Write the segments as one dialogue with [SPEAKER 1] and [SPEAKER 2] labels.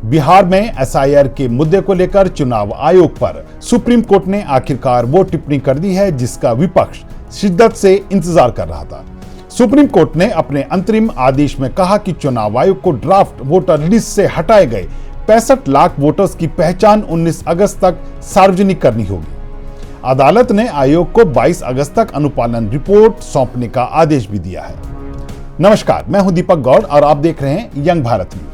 [SPEAKER 1] बिहार में एसआईआर के मुद्दे को लेकर चुनाव आयोग पर सुप्रीम कोर्ट ने आखिरकार वो टिप्पणी कर दी है जिसका विपक्ष शिद्दत से इंतजार कर रहा था। सुप्रीम कोर्ट ने अपने अंतरिम आदेश में कहा कि चुनाव आयोग को ड्राफ्ट वोटर लिस्ट से हटाए गए 65 लाख वोटर्स की पहचान 19 अगस्त तक सार्वजनिक करनी होगी। अदालत ने आयोग को 22 अगस्त तक अनुपालन रिपोर्ट सौंपने का आदेश भी दिया है। नमस्कार, मैं हूं दीपक गौड़ और आप देख रहे हैं यंग भारत न्यूज।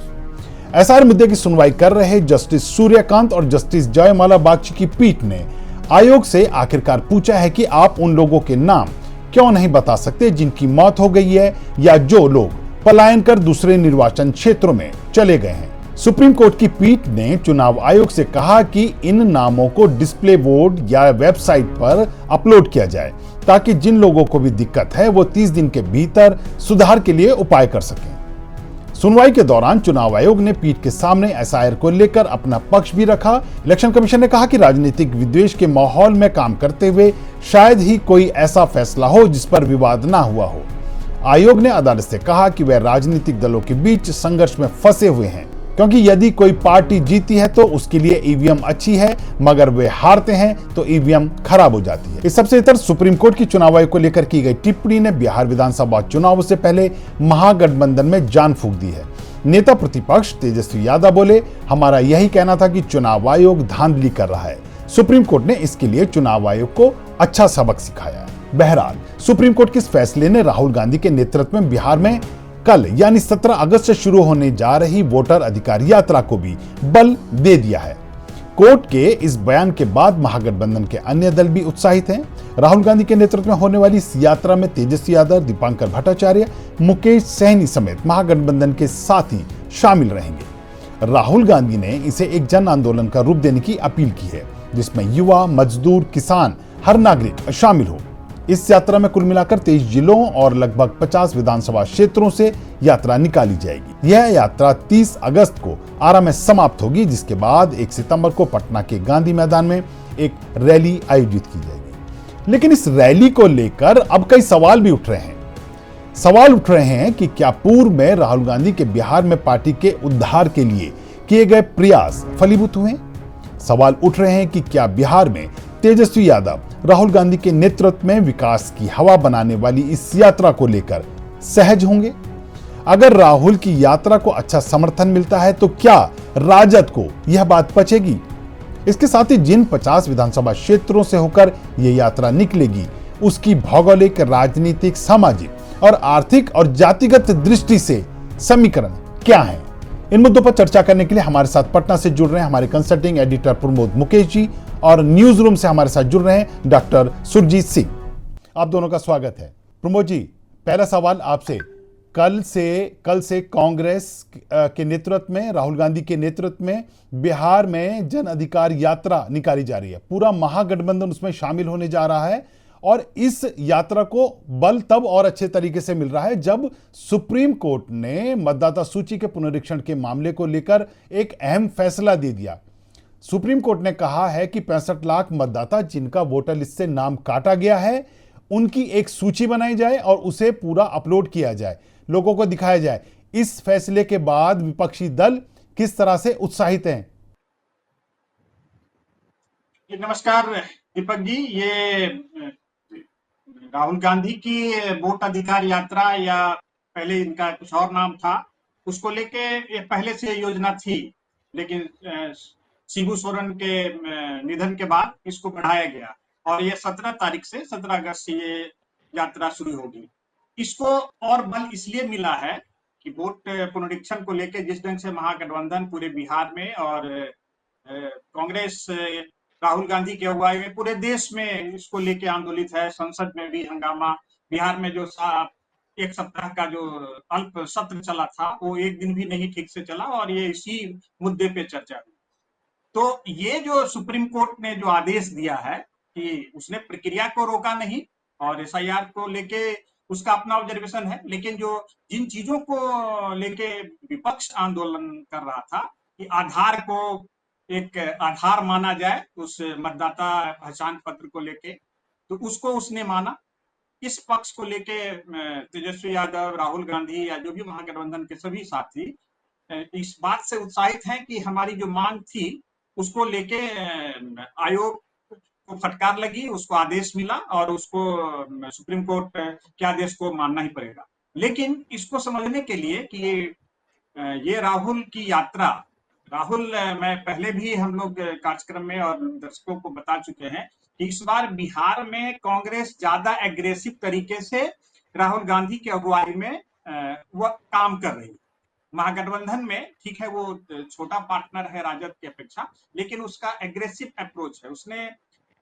[SPEAKER 1] एसआईआर मुद्दे की सुनवाई कर रहे जस्टिस सूर्यकांत और जस्टिस जयमाला बागची की पीठ ने आयोग से आखिरकार पूछा है कि आप उन लोगों के नाम क्यों नहीं बता सकते जिनकी मौत हो गई है या जो लोग पलायन कर दूसरे निर्वाचन क्षेत्रों में चले गए हैं। सुप्रीम कोर्ट की पीठ ने चुनाव आयोग से कहा कि इन नामों को डिस्प्ले बोर्ड या वेबसाइट पर अपलोड किया जाए ताकि जिन लोगों को भी दिक्कत है वो 30 दिन के भीतर सुधार के लिए उपाय कर सकें। सुनवाई के दौरान चुनाव आयोग ने पीठ के सामने एसआईआर को लेकर अपना पक्ष भी रखा। इलेक्शन कमीशन ने कहा कि राजनीतिक विद्वेष के माहौल में काम करते हुए शायद ही कोई ऐसा फैसला हो जिस पर विवाद ना हुआ हो। आयोग ने अदालत से कहा कि वह राजनीतिक दलों के बीच संघर्ष में फंसे हुए हैं, क्योंकि यदि कोई पार्टी जीती है तो उसके लिए ईवीएम अच्छी है, मगर वे हारते हैं तो ईवीएम खराब हो जाती है। इस सबसे इतर सुप्रीम कोर्ट की चुनाव आयोग को लेकर की गई टिप्पणी ने बिहार विधानसभा चुनाव से पहले महागठबंधन में जान फूंक दी है। नेता प्रतिपक्ष तेजस्वी यादव बोले, हमारा यही कहना था कि चुनाव आयोग धांधली कर रहा है। सुप्रीम कोर्ट ने इसके लिए चुनाव आयोग को अच्छा सबक सिखाया। बहरहाल सुप्रीम कोर्ट के इस फैसले ने राहुल गांधी के नेतृत्व में बिहार में कल यानी 17 अगस्त से शुरू होने जा रही वोटर अधिकार यात्रा को भी बल दे दिया है। कोर्ट के इस बयान के बाद महागठबंधन के अन्य दल भी उत्साहित हैं। राहुल गांधी के नेतृत्व में होने वाली इस यात्रा में तेजस्वी यादव, दीपांकर भट्टाचार्य, मुकेश सहनी समेत महागठबंधन के साथी शामिल रहेंगे। राहुल गांधी ने इसे एक जन आंदोलन का रूप देने की अपील की है, जिसमें युवा, मजदूर, किसान, हर नागरिक शामिल हो। इस यात्रा में कुल मिलाकर 23 जिलों और लगभग 50 विधानसभा क्षेत्रों से यात्रा निकाली जाएगी। यह यात्रा 30 अगस्त को आरा में समाप्त होगी, जिसके बाद 1 सितंबर को पटना के गांधी मैदान में एक रैली आयोजित की जाएगी। लेकिन इस रैली को लेकर अब कई सवाल भी उठ रहे हैं। सवाल उठ रहे हैं कि क्या पूर्व में राहुल गांधी के बिहार में पार्टी के उद्धार के लिए किए गए प्रयास फलीभूत हुए? सवाल उठ रहे हैं कि क्या बिहार में तेजस्वी यादव राहुल गांधी के नेतृत्व में विकास की हवा बनाने वाली इस यात्रा को लेकर सहज होंगे? अगर राहुल की यात्रा को अच्छा समर्थन मिलता है तो क्या राजद को यह बात पचेगी? इसके साथ ही जिन 50 विधानसभा क्षेत्रों से होकर यह यात्रा निकलेगी, उसकी भौगोलिक, राजनीतिक, सामाजिक और आर्थिक और जातिगत दृष्टि से समीकरण क्या है? इन मुद्दों पर चर्चा करने के लिए हमारे साथ पटना से जुड़ रहे हैं हमारे कंसल्टिंग एडिटर प्रमोद मुकेश जी और न्यूज रूम से हमारे साथ जुड़ रहे हैं डॉक्टर सुरजीत सिंह। आप दोनों का स्वागत है। प्रमोद जी, पहला सवाल आपसे, कल से कांग्रेस के नेतृत्व में, राहुल गांधी के नेतृत्व में बिहार में जन अधिकार यात्रा निकाली जा रही है। पूरा महागठबंधन उसमें शामिल होने जा रहा है और इस यात्रा को बल तब और अच्छे तरीके से मिल रहा है जब सुप्रीम कोर्ट ने मतदाता सूची के पुनरीक्षण के मामले को लेकर एक अहम फैसला दे दिया। सुप्रीम कोर्ट ने कहा है कि 65 लाख मतदाता जिनका वोटर लिस्ट से नाम काटा गया है, उनकी एक सूची बनाई जाए और उसे पूरा अपलोड किया जाए, लोगों को दिखाया जाए। इस फैसले के बाद विपक्षी दल किस तरह से उत्साहित हैं?
[SPEAKER 2] नमस्कार दीपक जी। ये राहुल गांधी की वोट अधिकार यात्रा, या पहले इनका कुछ और नाम था, उसको लेके ये पहले से योजना थी, लेकिन शिबू सोरेन के निधन के बाद इसको बढ़ाया गया और ये 17 तारीख से 17 अगस्त से ये यात्रा शुरू होगी। इसको और बल इसलिए मिला है कि वोट पुनरीक्षण को लेके जिस ढंग से महागठबंधन पूरे बिहार में और कांग्रेस राहुल गांधी के अगुवाई में पूरे देश में इसको लेके आंदोलित है। संसद में भी हंगामा, बिहार में जो एक सप्ताह का जो अल्प सत्र चला था वो एक दिन भी नहीं ठीक से चला और ये इसी मुद्दे पे चर्चा हुई। तो ये जो सुप्रीम कोर्ट ने जो आदेश दिया है कि उसने प्रक्रिया को रोका नहीं और एसआईआर को लेके उसका अपना ऑब्जर्वेशन है, लेकिन जो जिन चीजों को लेके विपक्ष आंदोलन कर रहा था कि आधार को एक आधार माना जाए उस मतदाता पहचान पत्र को लेके, तो उसको उसने माना। इस पक्ष को लेके तेजस्वी यादव, राहुल गांधी या जो भी महागठबंधन के सभी साथी इस बात से उत्साहित हैं कि हमारी जो मांग थी उसको लेके आयोग को फटकार लगी, उसको आदेश मिला और उसको सुप्रीम कोर्ट के आदेश को मानना ही पड़ेगा। लेकिन इसको समझने के लिए कि ये राहुल की यात्रा, राहुल मैं पहले भी हम लोग कार्यक्रम में और दर्शकों को बता चुके हैं कि इस बार बिहार में कांग्रेस ज्यादा एग्रेसिव तरीके से राहुल गांधी की अगुवाई में वह काम कर रही है। महागठबंधन में ठीक है वो छोटा पार्टनर है राजद की अपेक्षा, लेकिन उसका एग्रेसिव अप्रोच है। उसने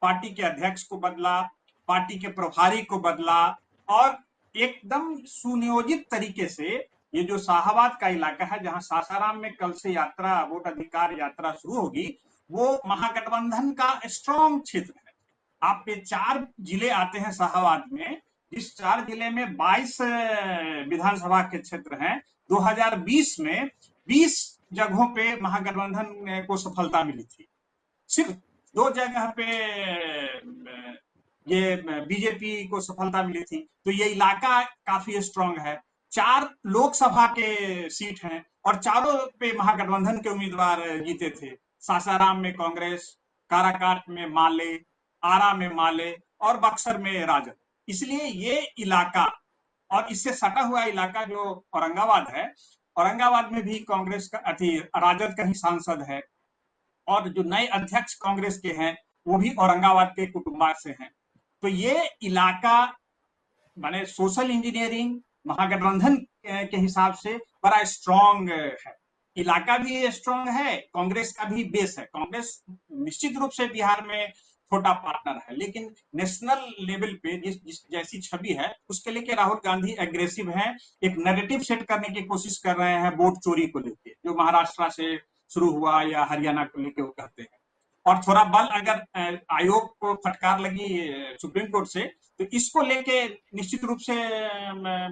[SPEAKER 2] पार्टी के अध्यक्ष को बदला, पार्टी के प्रभारी को बदला और एकदम सुनियोजित तरीके से ये जो शाहाबाद का इलाका है जहां सासाराम में कल से यात्रा, वोट अधिकार यात्रा शुरू होगी, वो महागठबंधन का स्ट्रॉन्ग क्षेत्र है। आप पे 4 जिले आते हैं शाहाबाद में, जिस 4 जिले में 22 विधानसभा के क्षेत्र हैं। 2020 में 20 जगहों पे महागठबंधन को सफलता मिली थी। सिर्फ 2 जगह पे ये बीजेपी को सफलता मिली थी। तो ये इलाका काफी स्ट्रांग है। 4 लोकसभा के सीट हैं और चारों पे महागठबंधन के उम्मीदवार जीते थे। सासाराम में कांग्रेस, काराकाट में माले, आरा में माले और बक्सर में राजद। इसलिए ये इलाका और इससे सटा हुआ इलाका जो औरंगाबाद है, औरंगाबाद में भी कांग्रेस का राजद का ही सांसद है और जो नए अध्यक्ष कांग्रेस के हैं वो भी औरंगाबाद के कुटुंबा से हैं। तो ये इलाका माने सोशल इंजीनियरिंग महागठबंधन के हिसाब से बड़ा स्ट्रांग है। इलाका भी स्ट्रांग है, कांग्रेस का भी बेस है। कांग्रेस निश्चित रूप से बिहार में छोटा पार्टनर है, लेकिन नेशनल लेवल पे जिस जैसी छवि है उसके लेके राहुल गांधी एग्रेसिव हैं। एक नैरेटिव सेट करने की कोशिश कर रहे हैं वोट चोरी को लेके, जो महाराष्ट्र से शुरू हुआ या हरियाणा को लेके वो कहते हैं। और थोड़ा बल अगर आयोग को फटकार लगी सुप्रीम कोर्ट से, तो इसको लेके निश्चित रूप से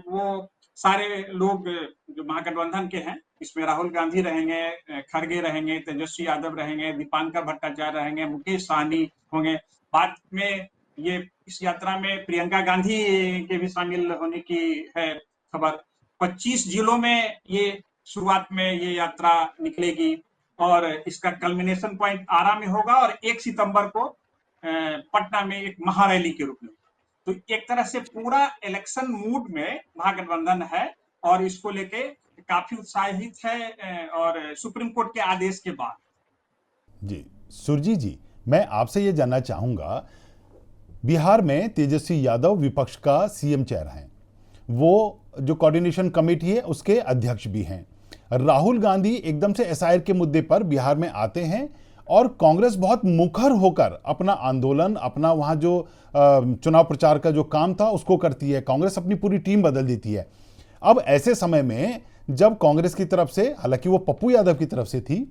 [SPEAKER 2] वो सारे लोग जो महागठबंधन के हैं, इसमें राहुल गांधी रहेंगे, खड़गे रहेंगे, तेजस्वी यादव रहेंगे, दीपांकर भट्टाचार्य रहेंगे, मुकेश सहनी होंगे। बाद में ये इस यात्रा में प्रियंका गांधी के भी शामिल होने की है खबर। 25 जिलों में ये शुरुआत में ये यात्रा निकलेगी और इसका कल्मिनेशन पॉइंट आरा में होगा और 1 सितंबर को पटना में एक महारैली के रूप में। तो एक तरह से पूरा इलेक्शन मूड में महागठबंधन है और इसको लेके काफी उत्साहित है और सुप्रीम कोर्ट के आदेश के बाद।
[SPEAKER 1] जी सुरजीत जी, मैं आपसे ये जानना चाहूंगा, बिहार में तेजस्वी यादव विपक्ष का सीएम चेहरा हैं, वो जो कोऑर्डिनेशन कमेटी है उसके अध्यक्ष भी हैं। राहुल गांधी एकदम से एसआईआर के मुद्दे पर बिहार में आते हैं और कांग्रेस बहुत मुखर होकर अपना आंदोलन, अपना वहां जो चुनाव प्रचार का जो काम था उसको करती है। कांग्रेस अपनी पूरी टीम बदल देती है। अब ऐसे समय में जब कांग्रेस की तरफ से, हालांकि वो पप्पू यादव की तरफ से थी,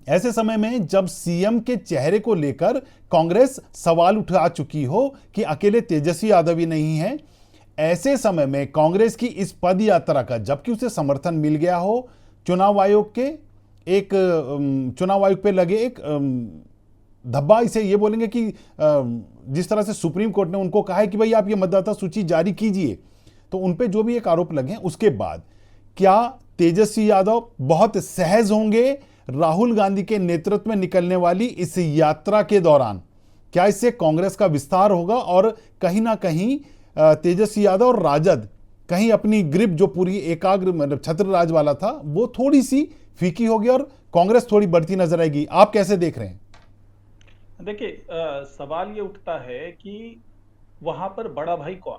[SPEAKER 1] ऐसे समय में जब सीएम के चेहरे को लेकर कांग्रेस सवाल उठा चुकी हो कि अकेले तेजस्वी यादव ही नहीं है, ऐसे समय में कांग्रेस की इस पद यात्रा का, जबकि उसे समर्थन मिल गया हो चुनाव आयोग के, एक चुनाव आयोग पे लगे एक धब्बा, इसे ये बोलेंगे कि जिस तरह से सुप्रीम कोर्ट ने उनको कहा है कि भाई आप ये मतदाता सूची जारी कीजिए, तो उन पे जो भी एक आरोप लगे, उसके बाद क्या तेजस्वी यादव बहुत सहज होंगे राहुल गांधी के नेतृत्व में निकलने वाली इस यात्रा के दौरान? क्या इससे कांग्रेस का विस्तार होगा और कहीं ना कहीं तेजस्वी यादव और राजद कहीं अपनी ग्रिप जो पूरी एकाग्र मतलब छत्र राज वाला था वो थोड़ी सी फीकी होगी और कांग्रेस थोड़ी बढ़ती नजर आएगी? आप कैसे देख रहे हैं?
[SPEAKER 3] देखिए, सवाल ये उठता है कि वहां पर बड़ा भाई कौन,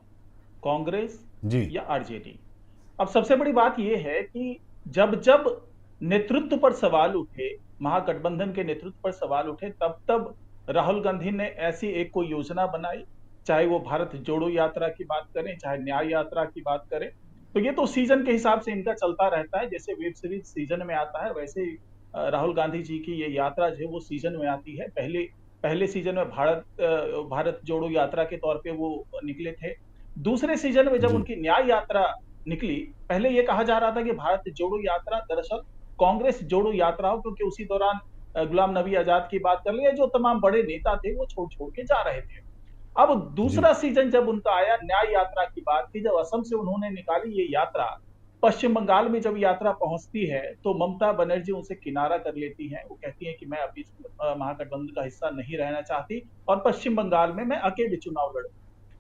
[SPEAKER 3] कांग्रेस
[SPEAKER 1] जी
[SPEAKER 3] या आरजेडी? अब सबसे बड़ी बात यह है कि जब जब नेतृत्व पर सवाल उठे, महागठबंधन के नेतृत्व पर सवाल उठे, तब तब राहुल गांधी ने ऐसी एक कोई योजना बनाई, चाहे वो भारत जोड़ो यात्रा की बात करें, चाहे न्याय यात्रा की बात करें। तो ये तो सीजन के हिसाब से इनका चलता रहता है। जैसे वेब सीरीज सीजन में आता है, वैसे राहुल गांधी जी की ये यात्रा जो है वो सीजन में आती है। पहले सीजन में भारत जोड़ो यात्रा के तौर पे वो निकले थे। दूसरे सीजन में जब उनकी न्याय यात्रा निकली, पहले ये कहा जा रहा था कि भारत जोड़ो यात्रा दरअसल कांग्रेस जोड़ो यात्रा हो, क्योंकि उसी दौरान गुलाम नबी आजाद की बात कर लिया, जो तमाम बड़े नेता थे वो छोड़ छोड़ के जा रहे थे। अब दूसरा सीजन जब उनका आया, न्याय यात्रा की बात थी, जब असम से उन्होंने निकाली ये यात्रा, पश्चिम बंगाल में जब यात्रा पहुंचती है तो ममता बनर्जी उनसे किनारा कर लेती हैं। वो कहती हैं कि मैं अभी महागठबंधन का हिस्सा नहीं रहना चाहती और पश्चिम बंगाल में मैं अकेले चुनाव लड़ूंगी।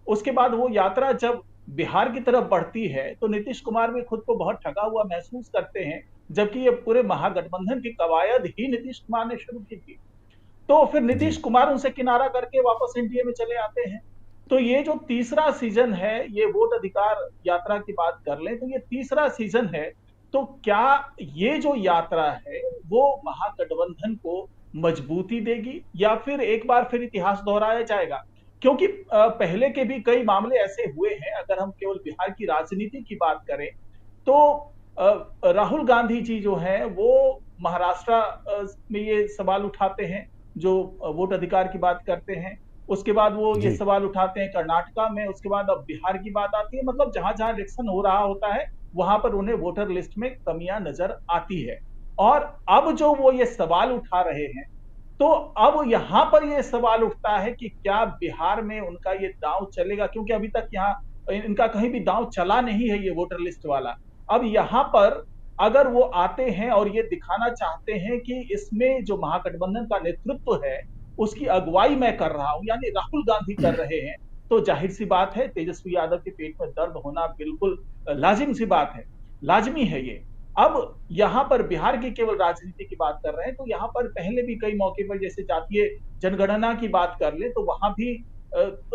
[SPEAKER 3] उसके बाद वो यात्रा जब बिहार की तरफ बढ़ती है तो नीतीश कुमार भी खुद को बहुत ठगा हुआ महसूस करते हैं, जबकि ये पूरे महागठबंधन की कवायद ही नीतीश कुमार ने शुरू की थी। तो फिर नीतीश
[SPEAKER 1] जी
[SPEAKER 3] कुमार उनसे किनारा करके वापस एनडीए में चले आते हैं। तो ये जो तीसरा सीजन है, ये वोट अधिकार यात्रा की बात कर लें तो ये तीसरा सीजन है। तो क्या ये जो यात्रा है वो महागठबंधन को मजबूती देगी या फिर एक बार फिर इतिहास दोहराया जाएगा? क्योंकि पहले के भी कई मामले ऐसे हुए हैं। अगर हम केवल बिहार की राजनीति की बात करें तो राहुल गांधी जी जो है वो महाराष्ट्र में ये सवाल उठाते हैं, जो वोट अधिकार की बात करते हैं। उसके बाद वो ये
[SPEAKER 1] जी
[SPEAKER 3] सवाल उठाते हैं कर्नाटका में। उसके बाद अब बिहार की बात आती है। मतलब जहां जहां इलेक्शन हो रहा होता है वहां पर उन्हें वोटर लिस्ट में कमियां नजर आती है। और अब जो वो ये सवाल उठा रहे हैं, तो अब यहां पर ये सवाल उठता है कि क्या बिहार में उनका ये दांव चलेगा? क्योंकि अभी तक यहाँ इनका कहीं भी दांव चला नहीं है ये वोटर लिस्ट वाला। अब यहां पर अगर वो आते हैं और ये दिखाना चाहते हैं कि इसमें जो महागठबंधन का नेतृत्व है उसकी अगुवाई मैं कर रहा हूं, यानी राहुल गांधी कर रहे हैं, तो जाहिर सी बात है तेजस्वी यादव के पेट में दर्द होना बिल्कुल लाजिम सी बात है, लाजमी है ये। अब यहां पर बिहार की केवल राजनीति की बात कर रहे हैं तो यहां पर पहले भी कई मौके पर जैसे जातीय जनगणना की बात कर ले तो वहां भी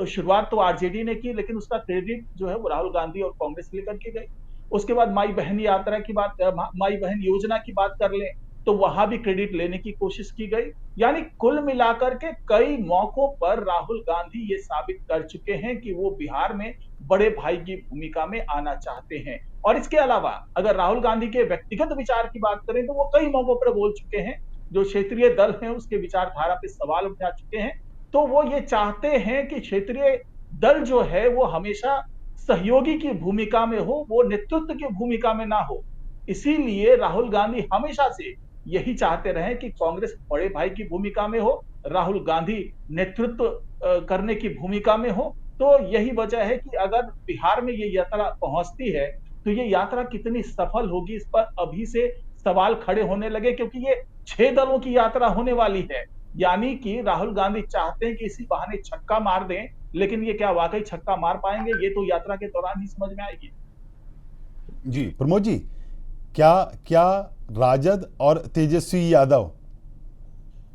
[SPEAKER 3] शुरुआत तो आरजेडी ने की, लेकिन उसका क्रेडिट जो है वो राहुल गांधी और कांग्रेस लेकर के गई। उसके बाद माई बहन यात्रा की बात, माई बहन योजना की बात कर लें तो वहां भी क्रेडिट लेने की कोशिश की गई। यानी कुल मिलाकर के कई मौकों पर राहुल गांधी ये साबित कर चुके हैं कि वो बिहार में बड़े भाई की भूमिका में आना चाहते हैं। और इसके अलावा अगर राहुल गांधी के व्यक्तिगत विचार की बात करें तो वो कई मौकों पर बोल चुके हैं, जो क्षेत्रीय दल हैं उसके विचारधारा पे सवाल उठा चुके हैं। तो वो ये चाहते हैं कि क्षेत्रीय दल जो है वो हमेशा सहयोगी की भूमिका में हो, वो नेतृत्व की भूमिका में ना हो। इसीलिए राहुल गांधी हमेशा से यही चाहते रहे कि कांग्रेस बड़े भाई की भूमिका में हो, राहुल गांधी नेतृत्व करने की भूमिका में हो। तो यही वजह है कि अगर बिहार में ये यात्रा पहुंचती है तो ये यात्रा कितनी सफल होगी इस पर अभी से सवाल खड़े होने लगे, क्योंकि ये 6 दलों की यात्रा होने वाली है। यानी कि राहुल गांधी चाहते हैं कि इसी बहाने छक्का मार दें, लेकिन ये क्या वाकई छक्का मार पाएंगे ये तो यात्रा के दौरान ही समझ में आएगी।
[SPEAKER 1] जी प्रमोद जी, क्या क्या राजद और तेजस्वी यादव,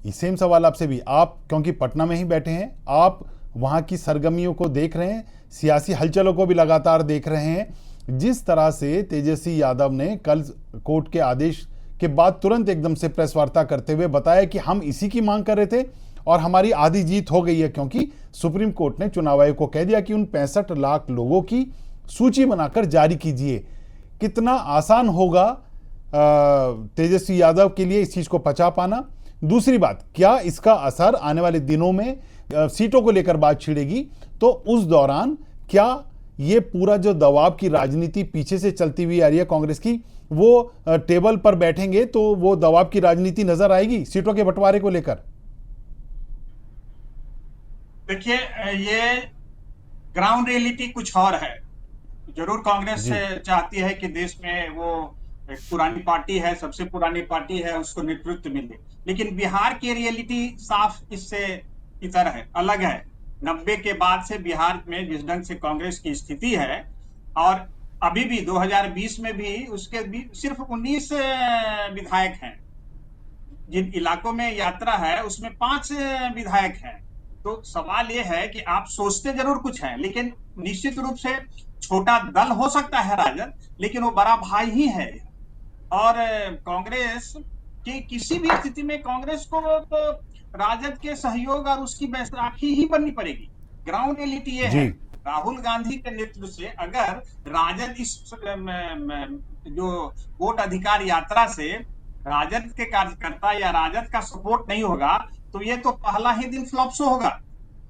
[SPEAKER 1] ये सेम सवाल आपसे भी, आप क्योंकि पटना में ही बैठे हैं, आप वहां की सरगर्मियों को देख रहे हैं, सियासी हलचलों को भी लगातार देख रहे हैं। जिस तरह से तेजस्वी यादव ने कल कोर्ट के आदेश के बाद तुरंत एकदम से प्रेस वार्ता करते हुए बताया कि हम इसी की मांग कर रहे थे और हमारी आधी जीत हो गई है, क्योंकि सुप्रीम कोर्ट ने चुनाव आयोग को कह दिया कि उन 65 लाख लोगों की सूची बनाकर जारी कीजिए। कितना आसान होगा तेजस्वी यादव के लिए इस चीज को पचा पाना। दूसरी बात, क्या इसका असर आने वाले दिनों में सीटों को लेकर बात छिड़ेगी तो उस दौरान क्या ये पूरा जो दबाव की राजनीति पीछे से चलती हुई आ रही है कांग्रेस की, वो टेबल पर बैठेंगे तो वो दबाव की राजनीति नजर आएगी सीटों के बंटवारे को लेकर?
[SPEAKER 2] देखिए, ये ग्राउंड रियलिटी कुछ और है। जरूर कांग्रेस चाहती है कि देश में वो एक पुरानी पार्टी है, सबसे पुरानी पार्टी है, उसको नेतृत्व मिले, लेकिन बिहार की रियलिटी साफ इससे इतर है, अलग है। 90 के बाद से बिहार में जिस ढंग से कांग्रेस की स्थिति है, और अभी भी 2020 में भी उसके भी सिर्फ 19 विधायक हैं। जिन इलाकों में यात्रा है उसमें 5 विधायक हैं। तो सवाल ये है कि आप सोचते जरूर कुछ है, लेकिन निश्चित रूप से छोटा दल हो सकता है राजद, लेकिन वो बड़ा भाई ही है। और कांग्रेस की किसी भी स्थिति में कांग्रेस को तो राजद के सहयोग और उसकी बैसाखी ही बननी पड़ेगी। ग्राउंड रियलिटी ये है, राहुल गांधी के नेतृत्व से अगर राजद इस जो वोट अधिकार यात्रा से राजद के कार्यकर्ता या राजद का सपोर्ट नहीं होगा तो ये तो पहला ही दिन फ्लॉप शो होगा।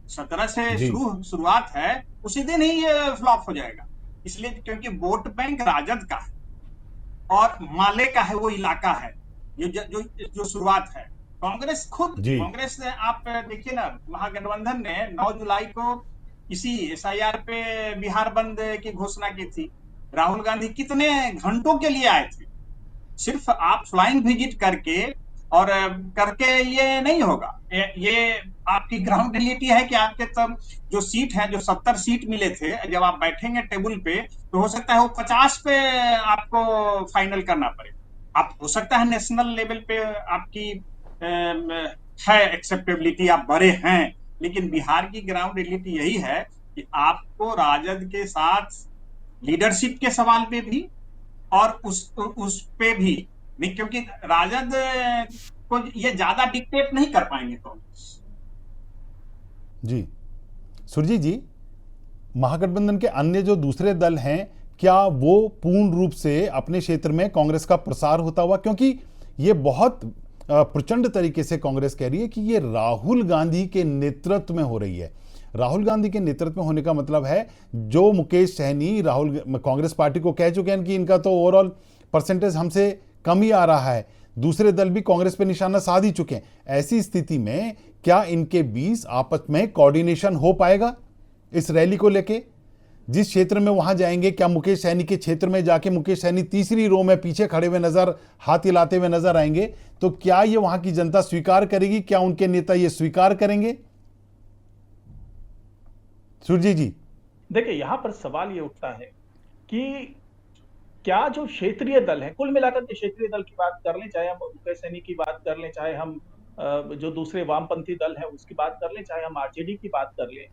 [SPEAKER 2] 17 से शुरुआत है, उसी दिन ही ये फ्लॉप हो जाएगा। इसलिए क्योंकि वोट बैंक राजद का है और माले का है, वो इलाका है, ये जो शुरुआत है। कांग्रेस खुद, कांग्रेस ने आप देखिए ना, महागठबंधन ने 9 जुलाई को इसी SIR पे बिहार बंद की घोषणा की थी। राहुल गांधी कितने घंटों के लिए आए थे। सिर्फ आप फ्लाइंग विजिट करके और करके ये नहीं होगा। ये आपकी ग्राउंड रियलिटी है कि आपके तब जो सीट है, जो 70 सीट मिले थे, जब आप बैठेंगे टेबल पे तो हो सकता है वो 50 पे आपको फाइनल करना पड़े। आप हो सकता है नेशनल लेवल पे आपकी है एक्सेप्टेबिलिटी, आप बड़े हैं, लेकिन बिहार की ग्राउंड रियलिटी यही है कि आपको राजद के साथ लीडरशिप के सवाल पे भी और उस पे भी नहीं, क्योंकि राजद को ये ज्यादा डिक्टेट नहीं कर पाएंगे कांग्रेस।
[SPEAKER 1] जी सुरजीत जी, महागठबंधन के अन्य जो दूसरे दल हैं, क्या वो पूर्ण रूप से अपने क्षेत्र में कांग्रेस का प्रसार होता हुआ, क्योंकि ये बहुत प्रचंड तरीके से कांग्रेस कह रही है कि ये राहुल गांधी के नेतृत्व में हो रही है। राहुल गांधी के नेतृत्व में होने का मतलब है जो मुकेश सहनी राहुल कांग्रेस पार्टी को कह चुके हैं कि इनका तो ओवरऑल परसेंटेज हमसे कम ही आ रहा है, दूसरे दल भी कांग्रेस पे निशाना साध ही चुके हैं। ऐसी स्थिति में क्या इनके बीच आपस में कोऑर्डिनेशन हो पाएगा इस रैली को लेके? जिस क्षेत्र में वहां जाएंगे, क्या मुकेश सहनी के क्षेत्र में जाके मुकेश सहनी तीसरी रो में पीछे खड़े हुए नजर, हाथ हिलाते हुए नजर आएंगे, तो क्या ये वहां की जनता स्वीकार करेगी? क्या उनके नेता ये स्वीकार करेंगे? सुरजीत जी,
[SPEAKER 3] देखिए, यहां पर सवाल ये उठता है कि क्या जो क्षेत्रीय दल है, कुल मिलाकर के क्षेत्रीय दल की बात कर लें, चाहे हम मुकेश सहनी की बात कर लें, चाहे हम जो दूसरे वामपंथी दल है उसकी बात कर लें, चाहे हम आरजेडी की बात कर लें,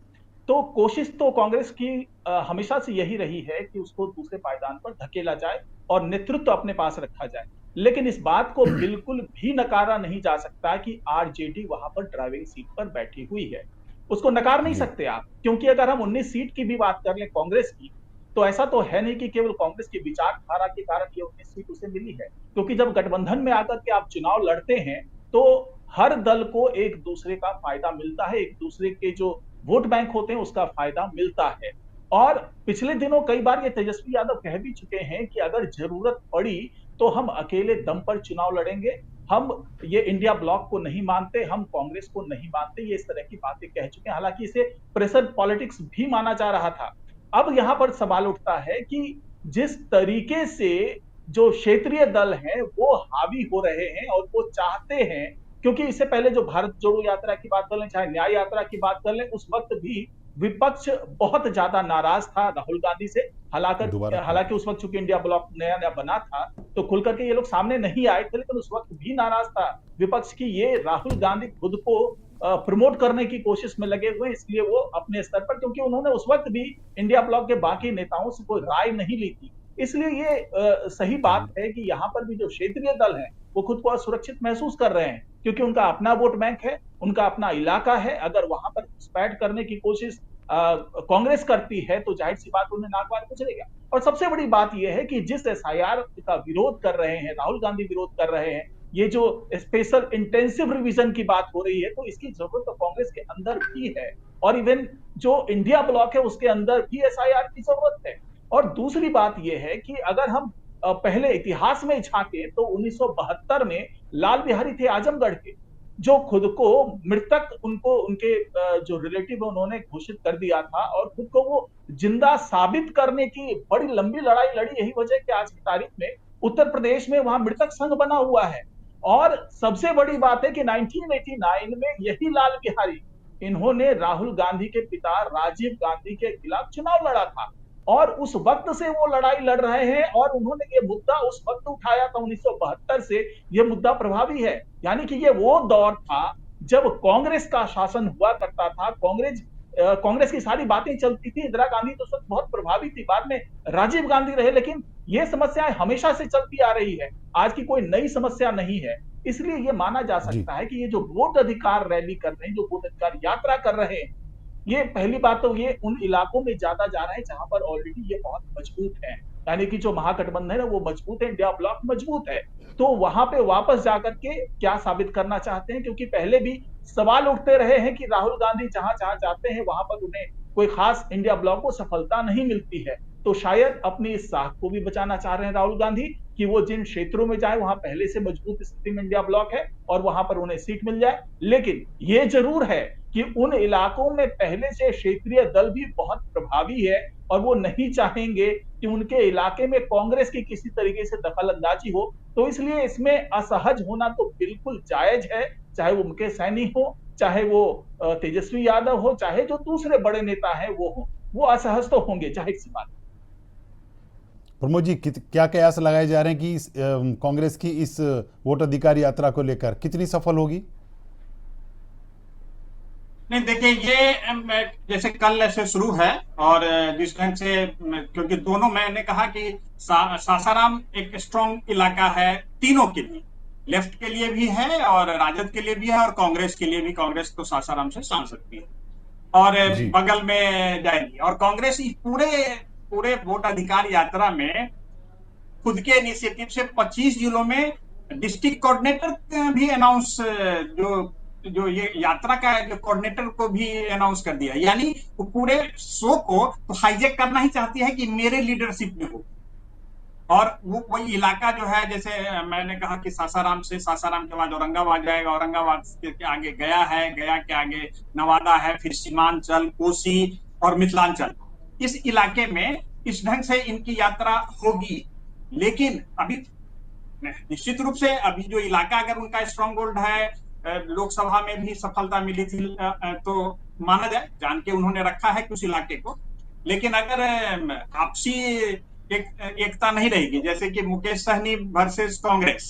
[SPEAKER 3] तो कोशिश तो कांग्रेस की हमेशा से यही रही है कि उसको दूसरे पायदान पर धकेला जाए और नेतृत्व अपने पास रखा जाए। लेकिन इस बात को बिल्कुल भी नकारा नहीं जा सकता कि आरजेडी वहां पर ड्राइविंग सीट पर बैठी हुई है। उसको नकार नहीं
[SPEAKER 1] जी
[SPEAKER 3] सकते आप, क्योंकि अगर हम 19 सीट की भी बात कर लें कांग्रेस की, तो ऐसा तो है नहीं कि केवल कांग्रेस की विचारधारा के कारण ये 19 सीट उसे मिली है। क्योंकि जब गठबंधन में आकर के आप चुनाव लड़ते हैं तो हर दल को एक दूसरे का फायदा मिलता है, एक दूसरे के जो वोट बैंक होते हैं उसका फायदा मिलता है। और पिछले दिनों कई बार ये तेजस्वी यादव कह भी चुके हैं कि अगर जरूरत पड़ी तो हम अकेले दम पर चुनाव लड़ेंगे, हम ये इंडिया ब्लॉक को नहीं मानते, हम कांग्रेस को नहीं मानते, ये इस तरह की बातें कह चुके हैं। हालांकि इसे प्रेशर पॉलिटिक्स भी माना जा रहा था। अब यहां पर सवाल उठता है कि जिस तरीके से जो क्षेत्रीय दल हैं वो हावी हो रहे हैं और वो चाहते हैं, क्योंकि इससे पहले जो भारत जोड़ो यात्रा की बात कर लें, चाहे न्याय यात्रा की बात कर लें, उस वक्त भी विपक्ष बहुत ज्यादा नाराज था राहुल गांधी से।
[SPEAKER 1] दोबारा
[SPEAKER 3] हालांकि उस वक्त चूंकि इंडिया ब्लॉक नया नया बना था तो खुल करके ये लोग सामने नहीं आए थे, लेकिन उस वक्त भी नाराज था विपक्ष की ये राहुल गांधी खुद को प्रमोट करने की कोशिश में लगे हुए, इसलिए वो अपने स्तर पर, क्योंकि उन्होंने उस वक्त भी इंडिया ब्लॉक के बाकी नेताओं से कोई राय नहीं ली थी, इसलिए ये सही बात है कि यहाँ पर भी जो क्षेत्रीय दल है वो खुद को असुरक्षित महसूस कर रहे हैं, क्योंकि उनका अपना वोट बैंक है, उनका अपना इलाका है। अगर वहां पर घुसपैठ करने की कोशिश कांग्रेस करती है तो जाहिर सी बात उन्हें नाक बार गुजरेगा। और सबसे बड़ी बात यह है कि जिस एसआईआर का विरोध कर रहे हैं राहुल गांधी, विरोध कर रहे हैं, ये जो स्पेशल इंटेंसिव रिवीजन की बात हो रही है, तो इसकी जरूरत तो कांग्रेस के अंदर भी है, और इवन जो इंडिया ब्लॉक है उसके अंदर भी एसआईआर की जरूरत है। और दूसरी बात यह है कि अगर हम पहले इतिहास में झांके तो 1972 में लाल बिहारी थे आजमगढ़ के, जो खुद को मृतक, उनको उनके जो रिलेटिव है उन्होंने घोषित कर दिया था, और खुद को वो जिंदा साबित करने की बड़ी लंबी लड़ाई लड़ी। यही वजह कि आज की तारीख में उत्तर प्रदेश में वहां मृतक संघ बना हुआ है। और सबसे बड़ी बात है कि 1989 में यही लाल बिहारी, इन्होंने राहुल गांधी के पिता राजीव गांधी के खिलाफ चुनाव लड़ा था, और उस वक्त से वो लड़ाई लड़ रहे हैं, और उन्होंने ये मुद्दा उस वक्त उठाया था 1972 से, ये मुद्दा प्रभावी है। यानी कि ये वो दौर था जब कांग्रेस का शासन हुआ करता था, कांग्रेस की सारी बातें चलती थी। इंदिरा गांधी तो उस वक्त बहुत प्रभावी थी, बाद में राजीव गांधी रहे, लेकिन ये समस्याएं हमेशा से चलती आ रही है, आज की कोई नई समस्या नहीं है। इसलिए ये माना जा सकता है कि ये जो वोट अधिकार रैली कर रहे हैं, जो वोट अधिकार यात्रा कर रहे हैं, ये पहली बात तो ये उन इलाकों में ज्यादा जा रहा है जहां पर ऑलरेडी ये बहुत मजबूत है, यानी कि जो महागठबंधन है वो मजबूत है, इंडिया ब्लॉक मजबूत है। तो वहां पे वापस जाकर के क्या साबित करना चाहते हैं, क्योंकि पहले भी सवाल उठते रहे हैं कि राहुल गांधी जहां जहां जाते हैं वहां पर उन्हें कोई खास इंडिया ब्लॉक को सफलता नहीं मिलती है। तो शायद अपनी इस साख को भी बचाना चाह रहे हैं राहुल गांधी कि वो जिन क्षेत्रों में जाए वहां पहले से मजबूत स्थिति में इंडिया ब्लॉक है और वहां पर उन्हें सीट मिल जाए। लेकिन ये जरूर है कि उन इलाकों में पहले से क्षेत्रीय दल भी बहुत प्रभावी है, और वो नहीं चाहेंगे कि उनके इलाके में कांग्रेस की किसी तरीके से दखल अंदाजी हो। तो इसलिए इसमें असहज होना तो बिल्कुल जायज है, चाहे वो मुकेश सहनी हो, चाहे वो तेजस्वी यादव हो, चाहे जो दूसरे बड़े नेता हैं वो हो, वो असहज तो होंगे, जाहिर सी बात।
[SPEAKER 1] प्रमोद जी, क्या कयास लगाए जा रहे हैं कि कांग्रेस की इस वोट अधिकार यात्रा को लेकर कितनी सफल होगी?
[SPEAKER 2] नहीं देखिए, ये जैसे कल ऐसे शुरू है, और जिस ढंग से क्योंकि दोनों, मैंने कहा कि सासाराम एक स्ट्रॉन्ग इलाका है तीनों के लिए, लेफ्ट के लिए भी है और राजद के लिए भी है और कांग्रेस के लिए भी। कांग्रेस तो सासाराम से सांस सकती है और
[SPEAKER 1] जी
[SPEAKER 2] बगल में जाएगी। और कांग्रेस इस पूरे पूरे वोट अधिकार यात्रा में खुद के इनिशिएटिव से 25 जिलों में डिस्ट्रिक्ट कोऑर्डिनेटर भी अनाउंस, जो जो ये यात्रा का जो कोऑर्डिनेटर को भी अनाउंस कर दिया। यानी वो पूरे शो को तो हाईजेक करना ही चाहती है कि मेरे लीडरशिप में हो। और वो वही इलाका जो है, जैसे मैंने कहा कि सासाराम के बाद औरंगाबाद जाएगा, औरंगाबाद के आगे गया है, गया के आगे नवादा है, फिर सीमांचल, कोसी और मिथिलांचल। इस इलाके में इस ढंग से इनकी यात्रा होगी। लेकिन अभी निश्चित रूप से अभी जो इलाका अगर उनका स्ट्रॉन्ग होल्ड है, लोकसभा में भी सफलता मिली थी, तो माना जाए, जान के उन्होंने रखा है उस इलाके को। लेकिन अगर आपसी एकता नहीं रहेगी, जैसे कि मुकेश सहनी वर्सेस कांग्रेस,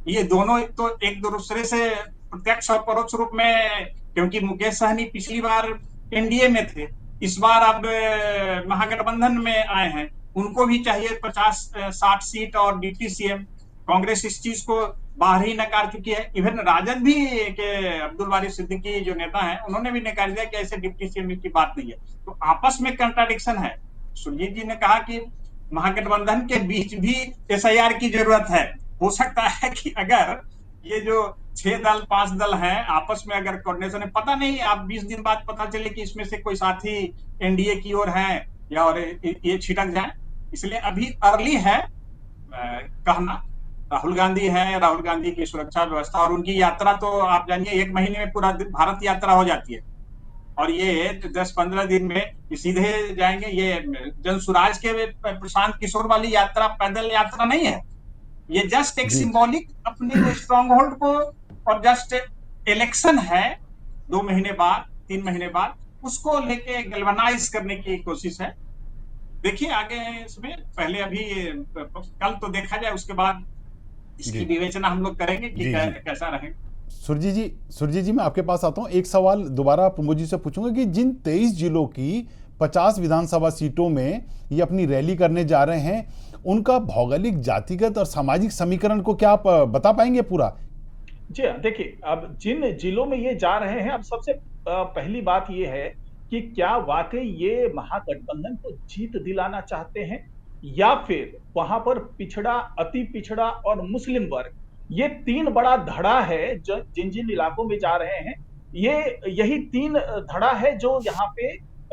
[SPEAKER 2] ये दोनों तो एक दूसरे से प्रत्यक्ष और परोक्ष रूप में, क्योंकि मुकेश सहनी पिछली बार एनडीए में थे, इस बार अब महागठबंधन में आए हैं, उनको भी चाहिए 50-60 सीट और डिप्टी सीएम। कांग्रेस इस चीज को बाहर ही नकार चुकी है। इवन राजद भी के अब्दुल बारी सिद्दीकी जो नेता हैं, उन्होंने भी नकार दिया कि ऐसे डिप्टी सीएम की बात नहीं है। तो आपस में कंट्राडिक्शन है। सुरजीत जी ने कहा कि महागठबंधन के बीच भी एसआईआर की जरूरत है। हो सकता है कि अगर ये जो 6 दल 5 दल हैं आपस में अगर कोऑर्डिनेशन है, पता नहीं, आप 20 दिन बाद पता चले कि इसमें से कोई साथी एनडीए की ओर है या और ये छिटक जाए। इसलिए अभी अर्ली है कहना। राहुल गांधी है, राहुल गांधी की सुरक्षा व्यवस्था और उनकी यात्रा तो आप जानिए 1 महीने में पूरा भारत यात्रा हो जाती है, और ये 10-15 दिन में सीधे जाएंगे। ये जनसुराज के प्रशांत किशोर वाली यात्रा पैदल यात्रा नहीं है, ये जस्ट एक
[SPEAKER 1] जी
[SPEAKER 2] सिंबॉलिक अपने स्ट्रॉन्ग होल्ड को, और जस्ट इलेक्शन है 2 महीने बाद 3 महीने बाद, उसको लेके गैल्वनाइज करने की कोशिश है। देखिए आगे इसमें, पहले अभी कल तो देखा जाए, उसके बाद इसकी
[SPEAKER 1] जी
[SPEAKER 2] विवेचना हम लोग करेंगे कि
[SPEAKER 1] जी जी
[SPEAKER 2] कैसा रहेगा।
[SPEAKER 1] सुरजीत जी, मैं आपके पास आता हूं। एक सवाल दोबारा प्रमोद जी से पूछूंगा कि जिन 23 जिलों की 50 विधानसभा सीटों में ये अपनी रैली करने जा रहे हैं, उनका भौगोलिक, जातिगत और सामाजिक समीकरण को क्या आप बता पाएंगे पूरा?
[SPEAKER 3] जी हाँ, देखिए, अब जिन जिलों में ये जा रहे हैं, अब सबसे पहली बात ये है कि क्या वाकई ये महागठबंधन को जीत दिलाना चाहते हैं, या फिर वहां पर पिछड़ा, अति पिछड़ा और मुस्लिम वर्ग, ये 3 बड़ा धड़ा है जो जिन जिन इलाकों में जा रहे हैं, ये यही 3 धड़ा है जो यहाँ पे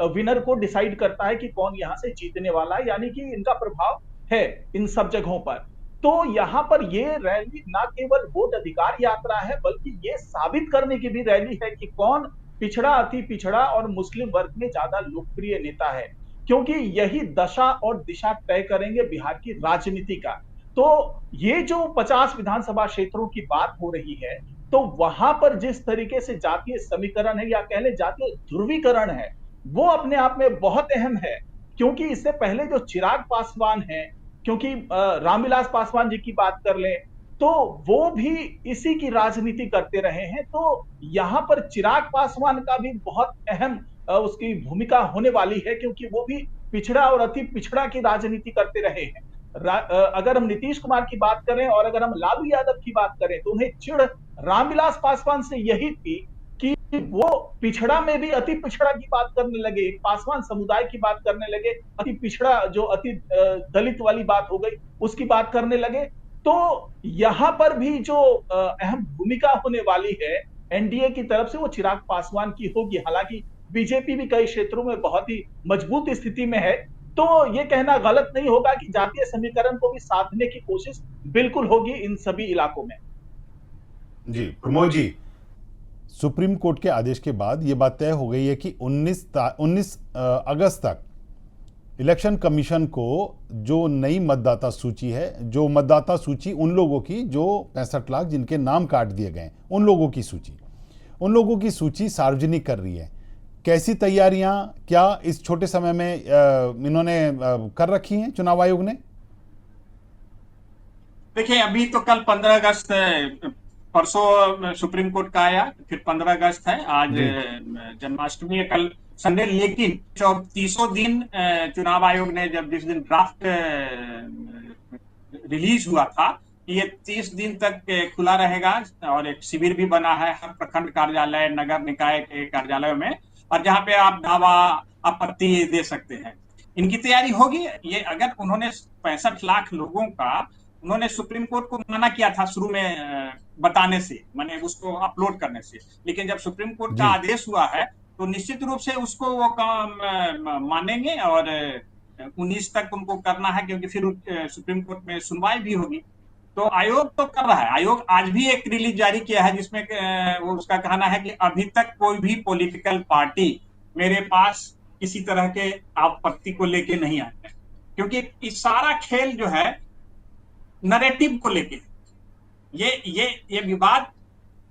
[SPEAKER 3] विनर को डिसाइड करता है कि कौन यहाँ से जीतने वाला है, यानी कि इनका प्रभाव है इन सब जगहों पर। तो यहाँ पर ये रैली ना केवल वोट अधिकार यात्रा है, बल्कि ये साबित करने की भी रैली है कि कौन पिछड़ा, अति पिछड़ा और मुस्लिम वर्ग में ज्यादा लोकप्रिय नेता है, क्योंकि यही दशा और दिशा तय करेंगे बिहार की राजनीति का। तो ये जो 50 विधानसभा क्षेत्रों की बात हो रही है, तो वहां पर जिस तरीके से जातीय समीकरण है, या कह ले जातीय ध्रुवीकरण है, वो अपने आप में बहुत अहम है। क्योंकि इससे पहले जो चिराग पासवान है, क्योंकि रामविलास पासवान जी की बात कर लें, तो वो भी इसी की राजनीति करते रहे हैं। तो यहाँ पर चिराग पासवान का भी बहुत अहम उसकी भूमिका होने वाली है, क्योंकि वो भी पिछड़ा और अति पिछड़ा की राजनीति करते रहे हैं। अगर हम नीतीश कुमार की बात करें और अगर हम लालू यादव की बात करें, तो उन्हें चिढ़ रामविलास पासवान से यही थी कि वो पिछड़ा में भी अति पिछड़ा की बात करने लगे, पासवान समुदाय की बात करने लगे, अति पिछड़ा जो अति दलित वाली बात हो गई उसकी बात करने लगे। तो यहां पर भी जो अहम भूमिका होने वाली है एनडीए की तरफ से, वो चिराग पासवान की होगी। हालांकि बीजेपी भी कई क्षेत्रों में बहुत ही मजबूत स्थिति में है, तो ये कहना गलत नहीं होगा कि जातीय समीकरण को भी साधने की कोशिश बिल्कुल होगी इन सभी इलाकों में।
[SPEAKER 1] जी प्रमोद जी, सुप्रीम कोर्ट के आदेश के बाद ये बात तय हो गई है कि 19 अगस्त तक इलेक्शन कमीशन को जो नई मतदाता सूची है, जो मतदाता सूची उन लोगों की जो 65 लाख जिनके नाम काट दिए गए, उन लोगों की सूची सार्वजनिक कर रही है। कैसी तैयारियां क्या इस छोटे समय में इन्होंने कर रखी हैं चुनाव आयोग ने?
[SPEAKER 2] देखिए, अभी तो कल 15 अगस्त परसों सुप्रीम कोर्ट का आया, फिर 15 अगस्त है, आज जन्माष्टमी है, कल संडे। लेकिन 34 दिन चुनाव आयोग ने जब जिस दिन ड्राफ्ट रिलीज हुआ था, ये 30 दिन तक खुला रहेगा और एक शिविर भी बना है हर प्रखंड कार्यालय, नगर निकाय के कार्यालयों में, और जहां पे आप दावा आपत्ति दे सकते हैं। इनकी तैयारी होगी। ये अगर उन्होंने 65 लाख लोगों का, उन्होंने सुप्रीम कोर्ट को मना किया था शुरू में बताने से, माने उसको अपलोड करने से, लेकिन जब सुप्रीम कोर्ट का आदेश हुआ है तो निश्चित रूप से उसको वो काम मानेंगे, और 19 तक उनको करना है, क्योंकि फिर सुप्रीम कोर्ट में सुनवाई भी होगी। तो आयोग तो कर रहा है। आयोग आज भी एक रिलीज जारी किया है जिसमें वो उसका कहना है कि अभी तक कोई भी पॉलिटिकल पार्टी मेरे पास किसी तरह के आपत्ति को लेके नहीं आए हैं, क्योंकि इस सारा खेल जो है नैरेटिव को लेके, ये विवाद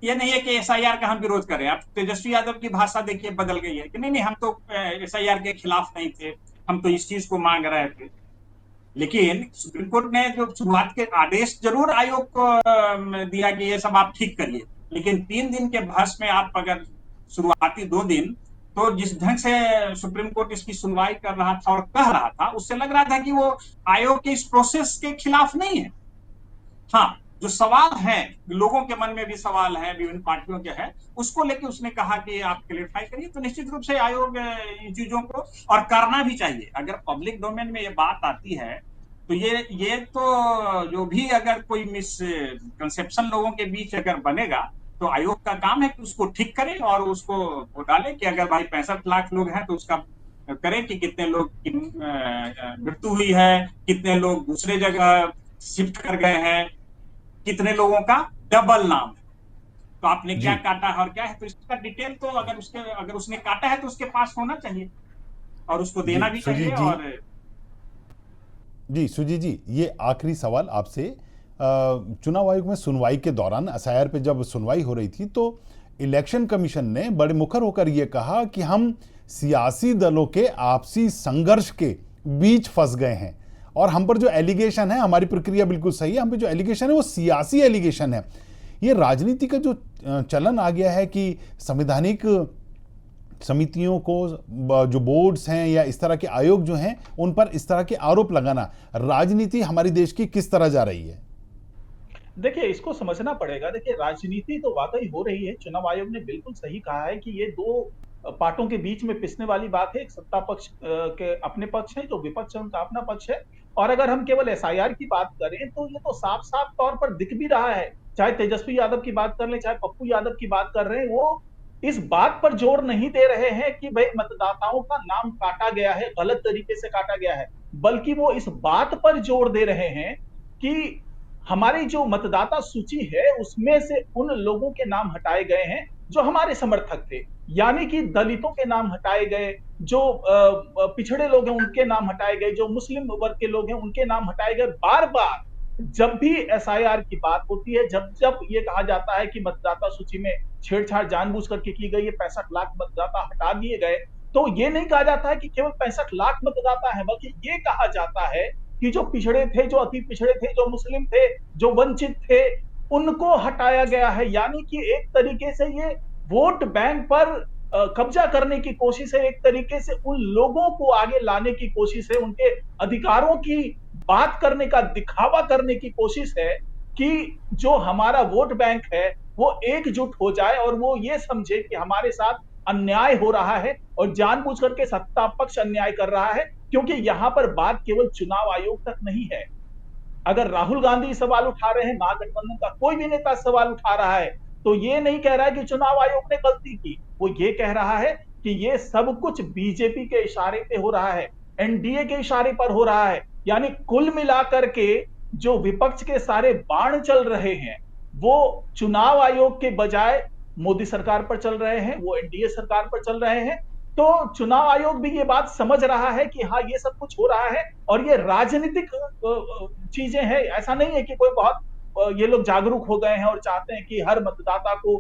[SPEAKER 2] ये नहीं है कि एसआईआर का हम विरोध करें। आप तेजस्वी यादव की भाषा देखिए, बदल गई है कि नहीं हम तो एसआईआर के खिलाफ नहीं थे, हम तो इस चीज को मांग रहे थे। लेकिन सुप्रीम कोर्ट ने जो शुरुआत के आदेश जरूर आयोग को दिया कि ये सब आप ठीक करिए, लेकिन 3 दिन के बहस में आप अगर शुरुआती 2 दिन, तो जिस ढंग से सुप्रीम कोर्ट इसकी सुनवाई कर रहा था और कह रहा था, उससे लग रहा था कि वो आयोग के इस प्रोसेस के खिलाफ नहीं है। हाँ, जो सवाल है, लोगों के मन में भी सवाल है, विभिन्न पार्टियों के है, उसको लेके उसने कहा कि आप क्लेरिफाई करिए। तो निश्चित रूप से आयोग इन चीजों को और करना भी चाहिए। अगर पब्लिक डोमेन में ये बात आती है तो ये तो जो भी अगर कोई मिसकंसेप्शन लोगों के बीच अगर बनेगा, तो आयोग का काम है कि उसको ठीक करे और उसको वो डाले कि अगर भाई 65 लाख लोग हैं तो उसका करे कि कितने लोग की मृत्यु हुई है, कितने लोग दूसरे जगह शिफ्ट कर गए हैं, कितने लोगों का डबल नाम है, तो आपने क्या काटा और क्या है, तो इसका डिटेल तो अगर उसने काटा है तो उसके पास होना चाहिए और उसको देना भी चाहिए। और
[SPEAKER 1] जी सुजीत जी, ये आखिरी सवाल आपसे। चुनाव आयोग में सुनवाई के दौरान एसआईआर पे जब सुनवाई हो रही थी तो इलेक्शन कमीशन ने बड़े मुखर होकर यह कहा कि हम सियासी दलों के आपसी संघर्ष के बीच फंस गए हैं और हम पर जो एलिगेशन है, हमारी प्रक्रिया बिल्कुल सही है, हम पे जो एलिगेशन है वो सियासी एलिगेशन है। ये राजनीति का जो चलन आ गया है कि संवैधानिक समितियों को, जो बोर्ड्स हैं या इस तरह के आयोग जो हैं, उन पर इस तरह के आरोप लगाना, राजनीति हमारे देश की किस तरह जा रही है?
[SPEAKER 3] देखिए, इसको समझना पड़ेगा। देखिए, राजनीति तो वाकई हो रही है। चुनाव आयोग ने बिल्कुल सही कहा है कि ये 2 पार्टों के बीच में पिसने वाली बात है। एक सत्ता पक्ष के अपने पक्ष है, जो विपक्ष है उनका अपना पक्ष है। और अगर हम केवल एसआईआर की बात करें तो ये तो साफ साफ तौर पर दिख भी रहा है। चाहे तेजस्वी यादव की बात कर ले, चाहे पप्पू यादव की बात कर रहे हैं, वो इस बात पर जोर नहीं दे रहे हैं कि भाई मतदाताओं का नाम काटा गया है, गलत तरीके से काटा गया है, बल्कि वो इस बात पर जोर दे रहे हैं कि हमारी जो मतदाता सूची है उसमें से उन लोगों के नाम हटाए गए हैं जो हमारे समर्थक थे, यानी कि दलितों के नाम हटाए गए, जो पिछड़े लोग हैं उनके नाम हटाए गए, जो मुस्लिम वर्ग के लोग हैं उनके नाम हटाए गए। बार बार जब भी एसआईआर की बात होती है, जब जब ये कहा जाता है कि मतदाता सूची में छेड़छाड़ जानबूझ करके की गई है, 65 लाख मतदाता हटा दिए गए, तो ये नहीं कहा जाता है कि केवल 65 लाख मतदाता है, बल्कि ये कहा जाता है कि जो पिछड़े थे, जो अति पिछड़े थे, जो मुस्लिम थे, जो वंचित थे, उनको हटाया गया है। यानी कि एक तरीके से ये वोट बैंक पर कब्जा करने की कोशिश है, एक तरीके से उन लोगों को आगे लाने की कोशिश है, उनके अधिकारों की बात करने का, दिखावा करने की कोशिश है कि जो हमारा वोट बैंक है वो एकजुट हो जाए और वो ये समझे कि हमारे साथ अन्याय हो रहा है और जानबूझ करके सत्ता पक्ष अन्याय कर रहा है। क्योंकि यहां पर बात केवल चुनाव आयोग तक नहीं है। अगर राहुल गांधी सवाल उठा रहे हैं, महागठबंधन का कोई भी नेता सवाल उठा रहा है, तो ये नहीं कह रहा है कि चुनाव आयोग ने गलती की, वो ये कह रहा है कि ये सब कुछ बीजेपी के इशारे पे हो रहा है, एनडीए के इशारे पर हो रहा है। यानी कुल मिलाकर के जो विपक्ष के सारे बाण चल रहे हैं वो चुनाव आयोग के बजाय मोदी सरकार पर चल रहे हैं, वो एनडीए सरकार पर चल रहे हैं। तो चुनाव आयोग भी ये बात समझ रहा है कि हाँ ये सब कुछ हो रहा है और ये राजनीतिक चीजें हैं। ऐसा नहीं है कि कोई बहुत ये लोग जागरूक हो गए हैं और चाहते हैं कि हर मतदाता को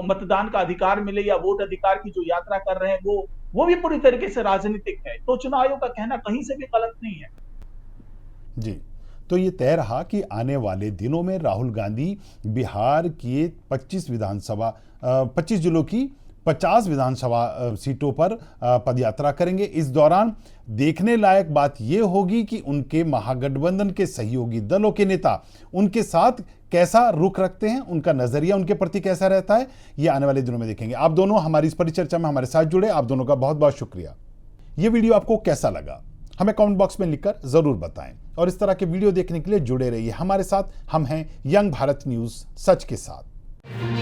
[SPEAKER 3] मतदान का अधिकार मिले या वोट अधिकार की जो यात्रा कर रहे हैं वो भी पूरी तरीके से राजनीतिक है। तो चुनाव आयोग का कहना कहीं से भी गलत नहीं है।
[SPEAKER 1] जी, तो ये तय रहा कि आने वाले दिनों में राहुल गांधी बिहार की 25 जिलों की 50 विधानसभा सीटों पर पदयात्रा करेंगे। इस दौरान देखने लायक बात यह होगी कि उनके महागठबंधन के सहयोगी दलों के नेता उनके साथ कैसा रुख रखते हैं, उनका नजरिया उनके प्रति कैसा रहता है, ये आने वाले दिनों में देखेंगे। आप दोनों हमारी इस परिचर्चा में हमारे साथ जुड़े, आप दोनों का बहुत बहुत शुक्रिया। ये वीडियो आपको कैसा लगा हमें कमेंट बॉक्स में लिखकर जरूर बताएं और इस तरह के वीडियो देखने के लिए जुड़े रहिए हमारे साथ। हम हैं यंग भारत न्यूज, सच के साथ।